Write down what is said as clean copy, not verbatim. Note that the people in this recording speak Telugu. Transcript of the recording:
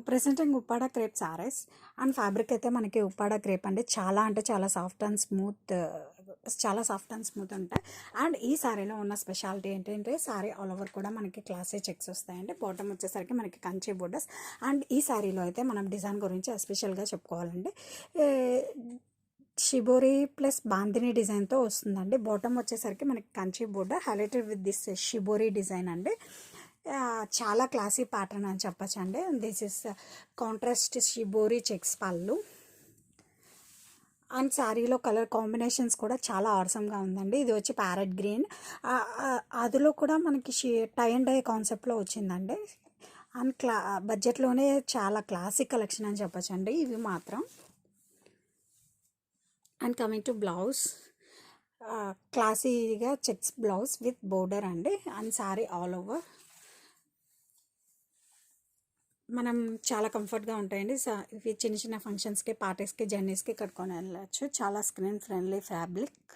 Presenting Uppada crepe saris and fabric అయితే మనకి ఉప్పాడ క్రేప్ అండి. చాలా అంటే చాలా సాఫ్ట్ అండ్ స్మూత్, చాలా సాఫ్ట్ అండ్ స్మూత్ ఉంటాయి. అండ్ ఈ శారీలో ఉన్న స్పెషాలిటీ ఏంటంటే శారీ ఆల్ ఓవర్ కూడా మనకి క్లాసీ చెక్స్ వస్తాయండి. బాటమ్ వచ్చేసరికి మనకి కంచి బోర్డర్స్. అండ్ ఈ శారీలో అయితే మనం డిజైన్ గురించి ఎస్పెషల్గా చెప్పుకోవాలండి. షిబోరి ప్లస్ బాందిని డిజైన్తో వస్తుందండి. బాటమ్ వచ్చేసరికి మనకి Kanchi border highlighted with this shibori design అండి. చాలా క్లాసీ ప్యాటర్న్ అని చెప్పచ్చు అండి. This is contrast shibori checks పళ్ళు. అండ్ శారీలో కలర్ కాంబినేషన్స్ కూడా చాలా ఆసమ్గా ఉందండి. ఇది వచ్చి ప్యారెట్ గ్రీన్, అందులో కూడా మనకి టై అండ్ డై కాన్సెప్ట్లో వచ్చిందండి. అండ్ బడ్జెట్లోనే చాలా క్లాసిక్ కలెక్షన్ అని చెప్పచ్చు అండి ఇవి మాత్రం. అండ్ కమింగ్ టు బ్లౌజ్, క్లాసీగా చెక్స్ బ్లౌజ్ విత్ బోర్డర్ అండి. అండ్ శారీ ఆల్ ఓవర్ మనం చాలా కంఫర్ట్గా ఉంటాయండి. ఇవి చిన్న చిన్న ఫంక్షన్స్కి, పార్టీస్కి, జర్నీస్కి కట్టుకొని వెళ్ళచ్చు. చాలా స్క్రీన్ ఫ్రెండ్లీ ఫ్యాబ్రిక్.